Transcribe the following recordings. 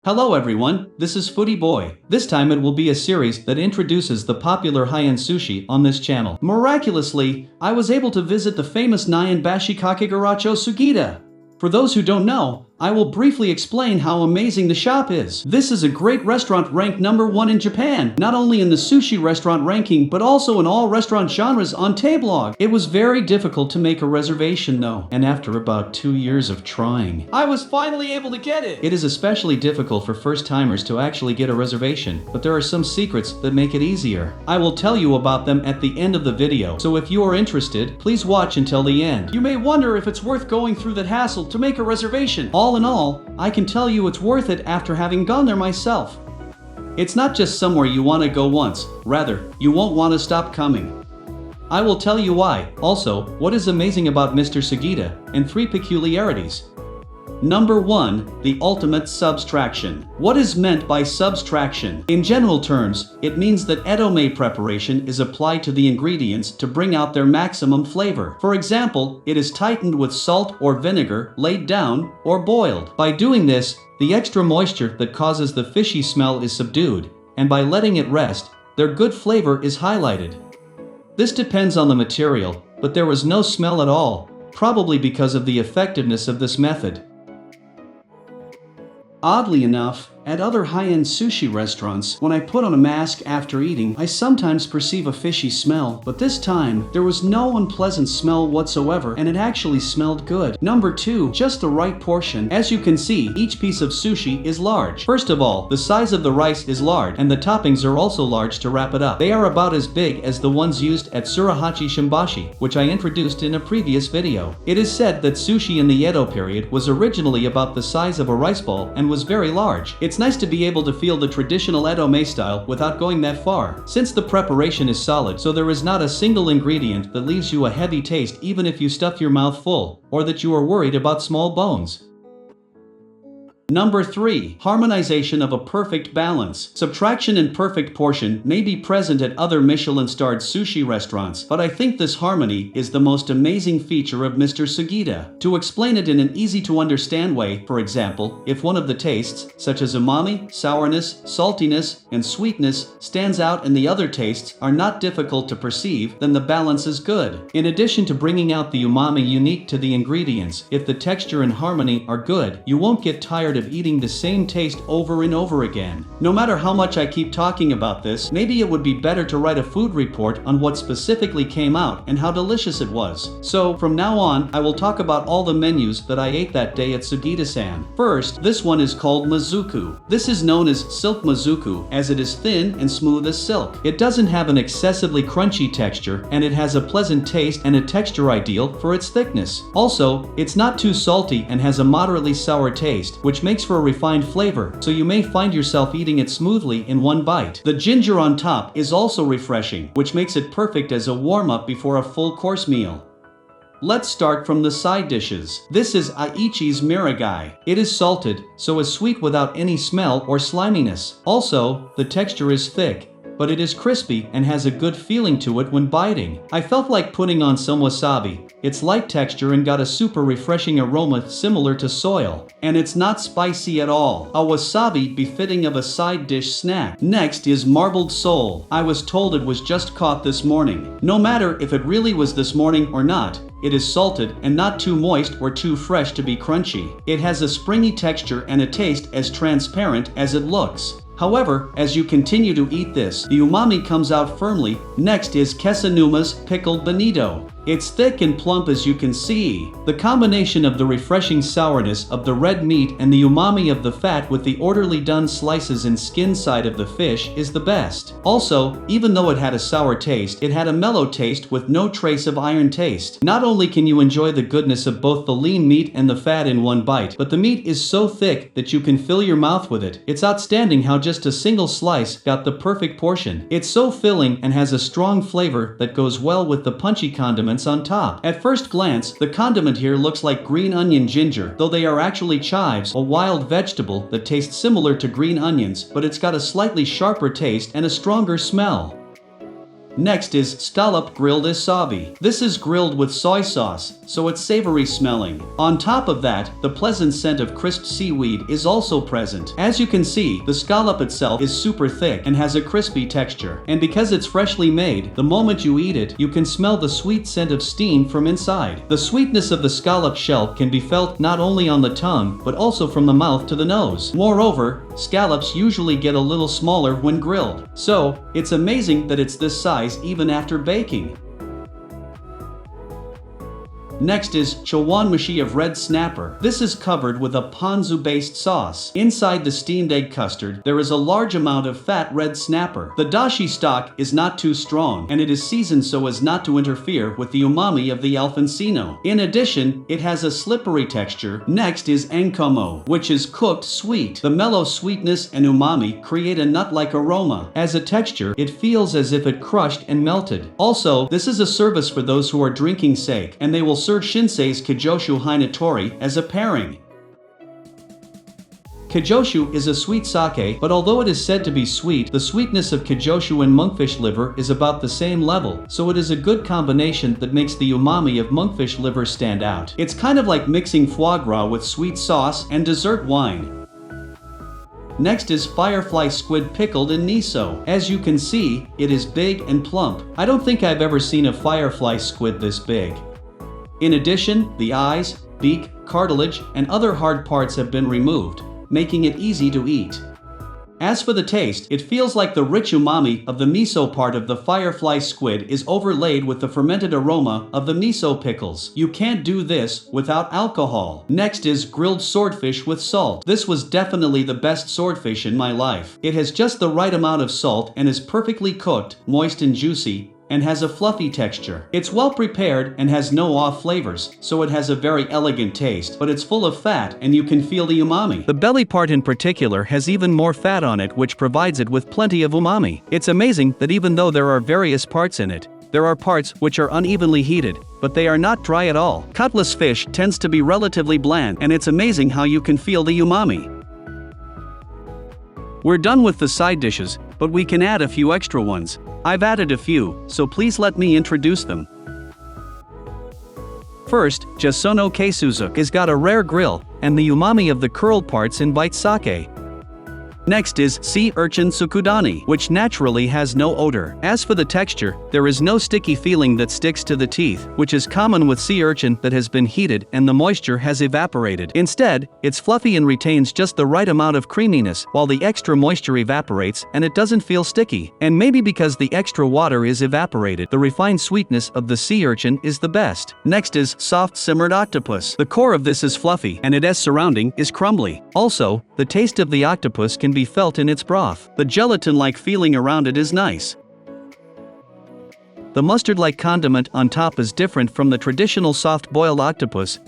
Hello everyone, this is Foodie Boy. This time it will be a series that introduces the popular high-end sushi on this channel. Miraculously, I was able to visit the famous Nyan Bashikakegaracho Sugita. For those who don't know, I will briefly explain how amazing the shop is. This is a great restaurant ranked #1 in Japan, not only in the sushi restaurant ranking but also in all restaurant genres on Tablog. It was very difficult to make a reservation though, and after about 2 years of trying, I was finally able to get it. It is especially difficult for first-timers to actually get a reservation, but there are some secrets that make it easier. I will tell you about them at the end of the video, so if you are interested, please watch until the end. You may wonder if it's worth going through that hassle to make a reservation. All in all, I can tell you it's worth it after having gone there myself. It's not just somewhere you want to go once, rather, you won't want to stop coming. I will tell you why. Also, what is amazing about Mr. Sugita, and 3 peculiarities. Number 1, the ultimate subtraction. What is meant by subtraction? In general terms, it means that edamame preparation is applied to the ingredients to bring out their maximum flavor. For example, it is tightened with salt or vinegar, laid down, or boiled. By doing this, the extra moisture that causes the fishy smell is subdued, and by letting it rest, their good flavor is highlighted. This depends on the material, but there was no smell at all, probably because of the effectiveness of this method. Oddly enough, at other high-end sushi restaurants, when I put on a mask after eating, I sometimes perceive a fishy smell, but this time, there was no unpleasant smell whatsoever, and it actually smelled good. Number 2, just the right portion. As you can see, each piece of sushi is large. First of all, the size of the rice is large, and the toppings are also large to wrap it up. They are about as big as the ones used at Surahachi Shimbashi, which I introduced in a previous video. It is said that sushi in the Edo period was originally about the size of a rice ball and was very large. It's nice to be able to feel the traditional edamame style without going that far, since the preparation is solid, so there is not a single ingredient that leaves you a heavy taste even if you stuff your mouth full, or that you are worried about small bones. Number 3, harmonization of a perfect balance. Subtraction in perfect portion may be present at other Michelin-starred sushi restaurants, but I think this harmony is the most amazing feature of Mr. Sugita. To explain it in an easy-to-understand way, for example, if one of the tastes, such as umami, sourness, saltiness, and sweetness, stands out and the other tastes are not difficult to perceive, then the balance is good. In addition to bringing out the umami unique to the ingredients, if the texture and harmony are good, you won't get tired of eating the same taste over and over again. No matter how much I keep talking about this, maybe it would be better to write a food report on what specifically came out and how delicious it was. So, from now on, I will talk about all the menus that I ate that day at Sugita-san. First, this one is called Mizuku. This is known as silk Mizuku, as it is thin and smooth as silk. It doesn't have an excessively crunchy texture, and it has a pleasant taste and a texture ideal for its thickness. Also, it's not too salty and has a moderately sour taste, which makes for a refined flavor, so you may find yourself eating it smoothly in one bite. The ginger on top is also refreshing, which makes it perfect as a warm-up before a full-course meal. Let's start from the side dishes. This is Aichi's Miragai. It is salted, so is sweet without any smell or sliminess. Also, the texture is thick, but it is crispy and has a good feeling to it when biting. I felt like putting on some wasabi. It's light texture and got a super refreshing aroma similar to soil. And it's not spicy at all. A wasabi befitting of a side dish snack. Next is marbled sole. I was told it was just caught this morning. No matter if it really was this morning or not, it is salted and not too moist or too fresh to be crunchy. It has a springy texture and a taste as transparent as it looks. However, as you continue to eat this, the umami comes out firmly. Next is Kesanuma's pickled bonito. It's thick and plump as you can see. The combination of the refreshing sourness of the red meat and the umami of the fat with the orderly done slices and skin side of the fish is the best. Also, even though it had a sour taste, it had a mellow taste with no trace of iron taste. Not only can you enjoy the goodness of both the lean meat and the fat in one bite, but the meat is so thick that you can fill your mouth with it. It's outstanding how just a single slice got the perfect portion. It's so filling and has a strong flavor that goes well with the punchy condiments on top. At first glance, the condiment here looks like green onion ginger, though they are actually chives, a wild vegetable that tastes similar to green onions, but it's got a slightly sharper taste and a stronger smell. Next is scallop grilled wasabi. This is grilled with soy sauce, so it's savory smelling. On top of that, the pleasant scent of crisp seaweed is also present. As you can see, the scallop itself is super thick and has a crispy texture. And because it's freshly made, the moment you eat it, you can smell the sweet scent of steam from inside. The sweetness of the scallop shell can be felt not only on the tongue, but also from the mouth to the nose. Moreover, scallops usually get a little smaller when grilled. So, it's amazing that it's this size even after baking. Next is chawanmushi of red snapper. This is covered with a ponzu-based sauce. Inside the steamed egg custard, there is a large amount of fat red snapper. The dashi stock is not too strong, and it is seasoned so as not to interfere with the umami of the Alfonsino. In addition, it has a slippery texture. Next is enkomo, which is cooked sweet. The mellow sweetness and umami create a nut-like aroma. As a texture, it feels as if it crushed and melted. Also, this is a service for those who are drinking sake, and they will serve Shinsei's Kijoshu Hinatori as a pairing. Kijoshu is a sweet sake, but although it is said to be sweet, the sweetness of Kijoshu and monkfish liver is about the same level, so it is a good combination that makes the umami of monkfish liver stand out. It's kind of like mixing foie gras with sweet sauce and dessert wine. Next is firefly squid pickled in miso. As you can see, it is big and plump. I don't think I've ever seen a firefly squid this big. In addition, the eyes, beak, cartilage, and other hard parts have been removed, making it easy to eat. As for the taste, it feels like the rich umami of the miso part of the firefly squid is overlaid with the fermented aroma of the miso pickles. You can't do this without alcohol. Next is grilled swordfish with salt. This was definitely the best swordfish in my life. It has just the right amount of salt and is perfectly cooked, moist and juicy, and has a fluffy texture. It's well prepared and has no off flavors, so it has a very elegant taste, but it's full of fat and you can feel the umami. The belly part in particular has even more fat on it, which provides it with plenty of umami. It's amazing that even though there are various parts in it, there are parts which are unevenly heated, but they are not dry at all. Cutlass fish tends to be relatively bland, and it's amazing how you can feel the umami. We're done with the side dishes, but we can add a few extra ones. I've added a few, so please let me introduce them. First, Jasono Keisuzuke has got a rare grill, and the umami of the curled parts invites sake. Next is sea urchin tsukudani, which naturally has no odor. As for the texture, there is no sticky feeling that sticks to the teeth, which is common with sea urchin that has been heated and the moisture has evaporated. Instead, it's fluffy and retains just the right amount of creaminess, while the extra moisture evaporates and it doesn't feel sticky. And maybe because the extra water is evaporated, the refined sweetness of the sea urchin is the best. Next is soft simmered octopus. The core of this is fluffy and its surrounding is crumbly. Also, the taste of the octopus can be felt in its broth. The gelatin-like feeling around it is nice. The mustard-like condiment on top is different from the traditional soft-boiled octopus,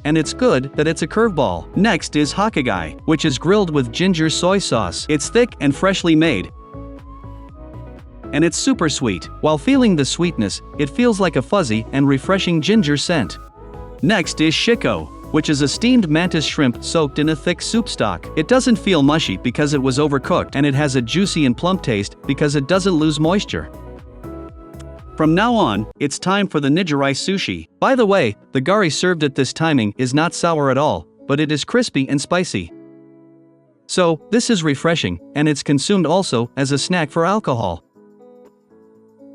and it's good that it's a curveball. Next is hokagai, which is grilled with ginger soy sauce. It's thick and freshly made, and it's super sweet. While feeling the sweetness, it feels like a fuzzy and refreshing ginger scent. Next is shiko, which is a steamed mantis shrimp soaked in a thick soup stock. It doesn't feel mushy because it was overcooked, and it has a juicy and plump taste because it doesn't lose moisture. From now on, it's time for the nigiri sushi. By the way, the gari served at this timing is not sour at all, but it is crispy and spicy. So, this is refreshing, and it's consumed also as a snack for alcohol.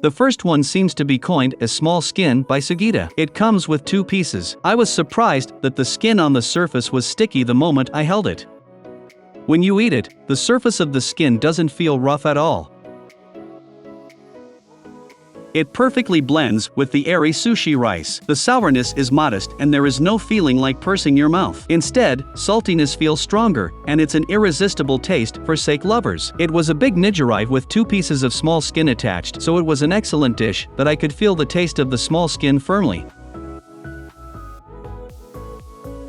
The first one seems to be coined as small skin by Sugita. It comes with 2 pieces. I was surprised that the skin on the surface was sticky the moment I held it. When you eat it, the surface of the skin doesn't feel rough at all. It perfectly blends with the airy sushi rice. The sourness is modest and there is no feeling like pursing your mouth. Instead, saltiness feels stronger, and it's an irresistible taste for sake lovers. It was a big nigiri with 2 pieces of small skin attached, so it was an excellent dish that I could feel the taste of the small skin firmly.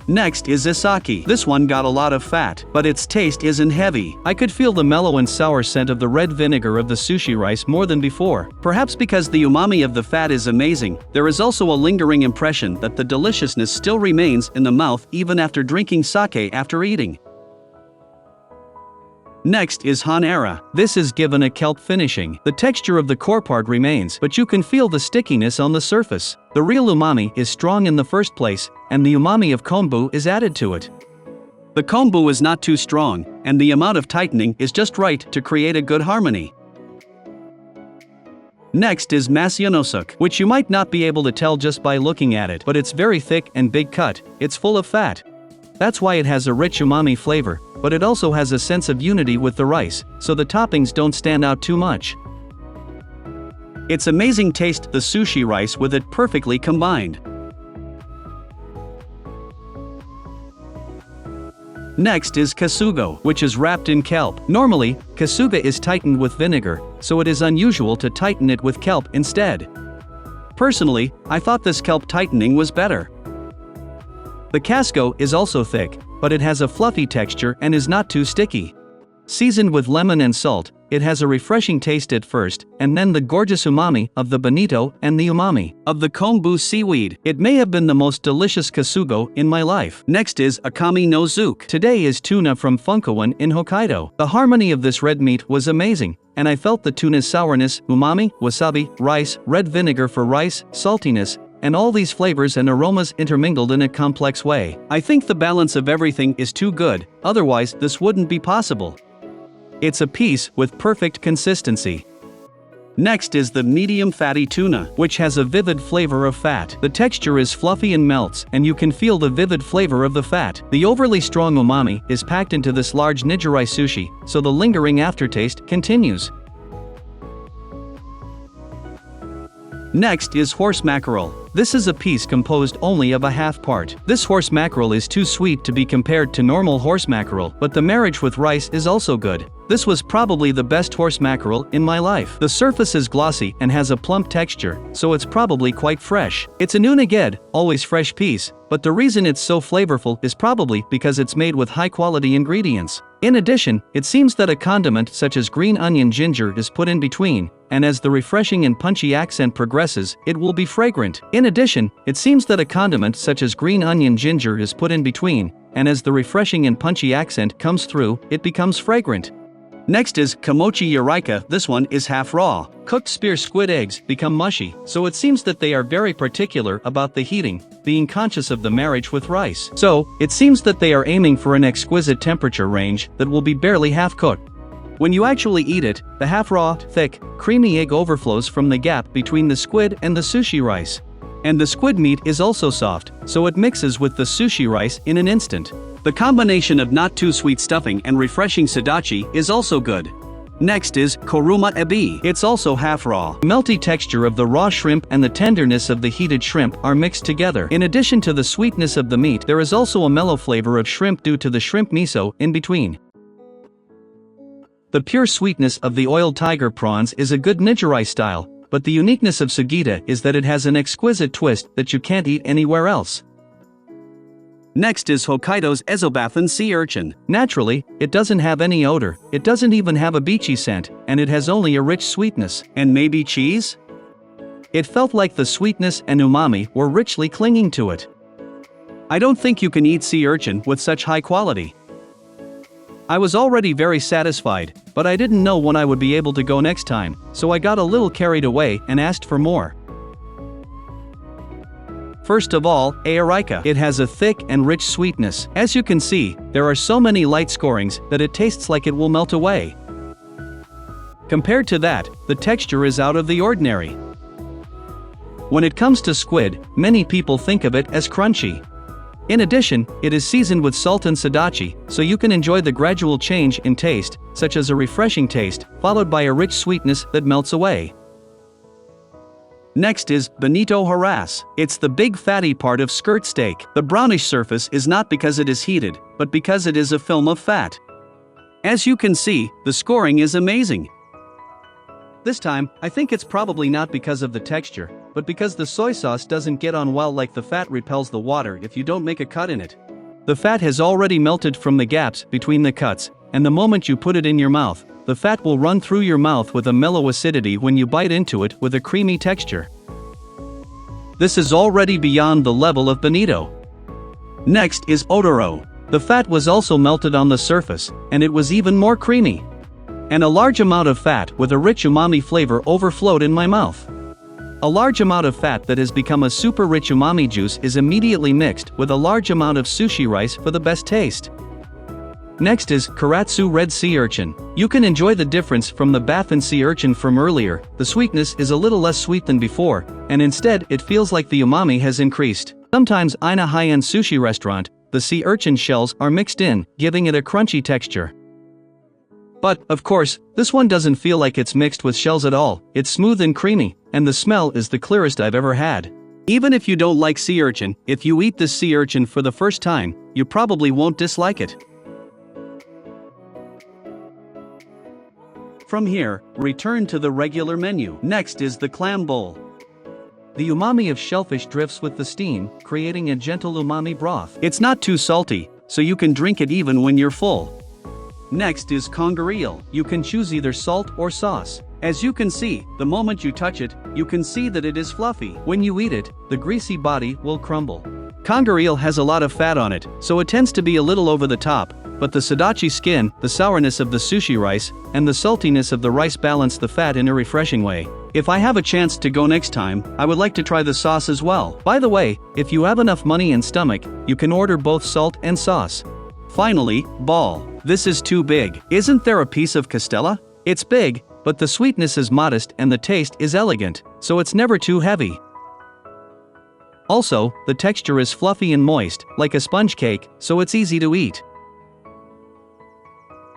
Next is isaki. This one got a lot of fat, but its taste isn't heavy. I could feel the mellow and sour scent of the red vinegar of the sushi rice more than before. Perhaps because the umami of the fat is amazing, there is also a lingering impression that the deliciousness still remains in the mouth even after drinking sake after eating. Next is hanera. This is given a kelp finishing. The texture of the core part remains, but you can feel the stickiness on the surface. The real umami is strong in the first place, and the umami of kombu is added to it. The kombu is not too strong, and the amount of tightening is just right to create a good harmony. Next is masyonosuk, which you might not be able to tell just by looking at it, but it's very thick and big cut. It's full of fat. That's why it has a rich umami flavor, but it also has a sense of unity with the rice, so the toppings don't stand out too much. It's amazing taste the sushi rice with it perfectly combined. Next is kasugo, which is wrapped in kelp. Normally, kasuga is tightened with vinegar, so it is unusual to tighten it with kelp instead. Personally, I thought this kelp tightening was better. The casco is also thick, but it has a fluffy texture and is not too sticky. Seasoned with lemon and salt, it has a refreshing taste at first, and then the gorgeous umami of the bonito and the umami of the kombu seaweed. It may have been the most delicious kasugo in my life. Next is akami no zuke. Today is tuna from Funkawan in Hokkaido. The harmony of this red meat was amazing, and I felt the tuna's sourness, umami, wasabi, rice, red vinegar for rice, saltiness, and all these flavors and aromas intermingled in a complex way. I think the balance of everything is too good, otherwise this wouldn't be possible. It's a piece with perfect consistency. Next is the medium fatty tuna, which has a vivid flavor of fat. The texture is fluffy and melts, and you can feel the vivid flavor of the fat. The overly strong umami is packed into this large nijori sushi, so the lingering aftertaste continues. Next is horse mackerel. This is a piece composed only of a half part. This horse mackerel is too sweet to be compared to normal horse mackerel, but the marriage with rice is also good. This was probably the best horse mackerel in my life. The surface is glossy and has a plump texture, so it's probably quite fresh. It's a nunaged, always fresh piece, but the reason it's so flavorful is probably because it's made with high-quality ingredients. In addition, it seems that a condiment such as green onion ginger is put in between, and as the refreshing and punchy accent progresses, it will be fragrant. In addition, it seems that a condiment such as green onion ginger is put in between, and as the refreshing and punchy accent comes through, it becomes fragrant. Next is kamochi eureka. This one is half raw. Cooked spear squid eggs become mushy, so it seems that they are very particular about the heating, being conscious of the marriage with rice. So, it seems that they are aiming for an exquisite temperature range that will be barely half cooked. When you actually eat it, the half-raw, thick, creamy egg overflows from the gap between the squid and the sushi rice. And the squid meat is also soft, so it mixes with the sushi rice in an instant. The combination of not too sweet stuffing and refreshing sadachi is also good. Next is koruma ebi. It's also half raw. The melty texture of the raw shrimp and the tenderness of the heated shrimp are mixed together. In addition to the sweetness of the meat, there is also a mellow flavor of shrimp due to the shrimp miso in between. The pure sweetness of the oiled tiger prawns is a good nijori style, but the uniqueness of Sugita is that it has an exquisite twist that you can't eat anywhere else. Next is Hokkaido's ezobathan sea urchin. Naturally, it doesn't have any odor, it doesn't even have a beachy scent, and it has only a rich sweetness. And maybe cheese? It felt like the sweetness and umami were richly clinging to it. I don't think you can eat sea urchin with such high quality. I was already very satisfied, but I didn't know when I would be able to go next time, so I got a little carried away and asked for more. First of all, areika. It has a thick and rich sweetness. As you can see, there are so many light scorings that it tastes like it will melt away. Compared to that, the texture is out of the ordinary. When it comes to squid, many people think of it as crunchy. In addition, it is seasoned with salt and sadachi, so you can enjoy the gradual change in taste, such as a refreshing taste, followed by a rich sweetness that melts away. Next is bonito harass. It's the big fatty part of skirt steak. The brownish surface is not because it is heated, but because it is a film of fat. As you can see, the scoring is amazing. This time, I think it's probably not because of the texture, but because the soy sauce doesn't get on well, like the fat repels the water if you don't make a cut in it. The fat has already melted from the gaps between the cuts, and the moment you put it in your mouth, the fat will run through your mouth with a mellow acidity when you bite into it with a creamy texture. This is already beyond the level of bonito. Next is odoro. The fat was also melted on the surface, and it was even more creamy. And a large amount of fat with a rich umami flavor overflowed in my mouth. A large amount of fat that has become a super rich umami juice is immediately mixed with a large amount of sushi rice for the best taste. Next is Karatsu red sea urchin. You can enjoy the difference from the Baffin sea urchin from earlier. The sweetness is a little less sweet than before, and instead it feels like the umami has increased. Sometimes in a high-end sushi restaurant, the sea urchin shells are mixed in, giving it a crunchy texture. But, of course, this one doesn't feel like it's mixed with shells at all. It's smooth and creamy, and the smell is the clearest I've ever had. Even if you don't like sea urchin, if you eat this sea urchin for the first time, you probably won't dislike it. From here, return to the regular menu. Next is the clam bowl. The umami of shellfish drifts with the steam, creating a gentle umami broth. It's not too salty, so you can drink it even when you're full. Next is conger eel. You can choose either salt or sauce. As you can see, the moment you touch it, you can see that it is fluffy. When you eat it, the greasy body will crumble. Conger eel has a lot of fat on it, so it tends to be a little over the top, but the sadachi skin, the sourness of the sushi rice, and the saltiness of the rice balance the fat in a refreshing way. If I have a chance to go next time, I would like to try the sauce as well. By the way, if you have enough money and stomach, you can order both salt and sauce. Finally, ball. This is too big. Isn't there a piece of castella? It's big, but the sweetness is modest and the taste is elegant, so it's never too heavy. Also, the texture is fluffy and moist, like a sponge cake, so it's easy to eat.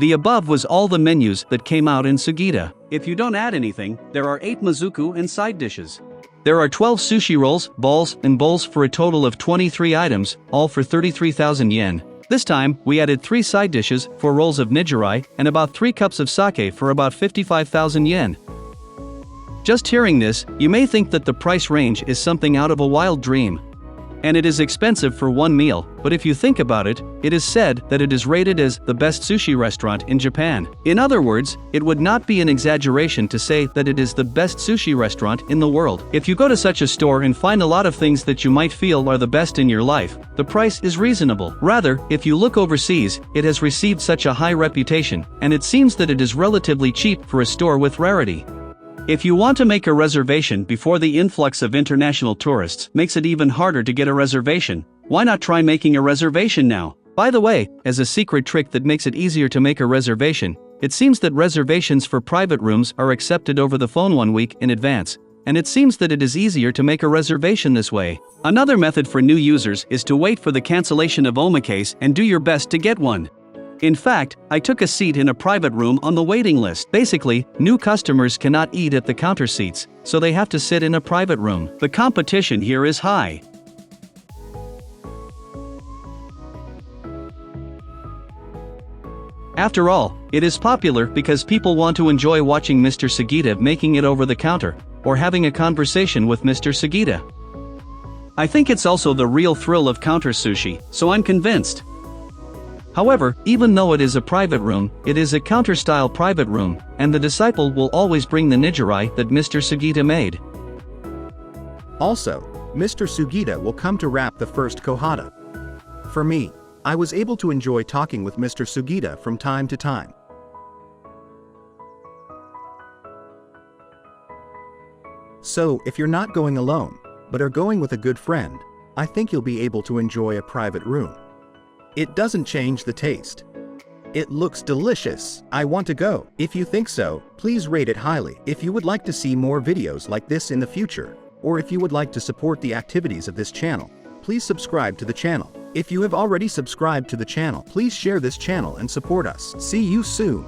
The above was all the menus that came out in Sugita. If you don't add anything, there are 8 mizuku and side dishes. There are 12 sushi rolls, balls, and bowls for a total of 23 items, all for 33,000 yen. This time, we added 3 side dishes, 4 rolls of nijirai, and about 3 cups of sake for about 55,000 yen. Just hearing this, you may think that the price range is something out of a wild dream. And it is expensive for one meal, but if you think about it, it is said that it is rated as the best sushi restaurant in Japan. In other words, it would not be an exaggeration to say that it is the best sushi restaurant in the world. If you go to such a store and find a lot of things that you might feel are the best in your life, the price is reasonable. Rather, if you look overseas, it has received such a high reputation, and it seems that it is relatively cheap for a store with rarity. If you want to make a reservation before the influx of international tourists makes it even harder to get a reservation, why not try making a reservation now? By the way, as a secret trick that makes it easier to make a reservation, it seems that reservations for private rooms are accepted over the phone 1 week in advance, and it seems that it is easier to make a reservation this way. Another method for new users is to wait for the cancellation of omakase and do your best to get one. In fact, I took a seat in a private room on the waiting list. Basically, new customers cannot eat at the counter seats, so they have to sit in a private room. The competition here is high. After all, it is popular because people want to enjoy watching Mr. Sugita making it over the counter, or having a conversation with Mr. Sugita. I think it's also the real thrill of counter sushi, so I'm convinced. However, even though it is a private room, it is a counter-style private room, and the disciple will always bring the nijirai that Mr. Sugita made. Also, Mr. Sugita will come to wrap the first kohata. For me, I was able to enjoy talking with Mr. Sugita from time to time. So, if you're not going alone, but are going with a good friend, I think you'll be able to enjoy a private room. It doesn't change the taste. It looks delicious. I want to go. If you think so, please rate it highly. If you would like to see more videos like this in the future, or if you would like to support the activities of this channel, please subscribe to the channel. If you have already subscribed to the channel, please share this channel and support us. See you soon.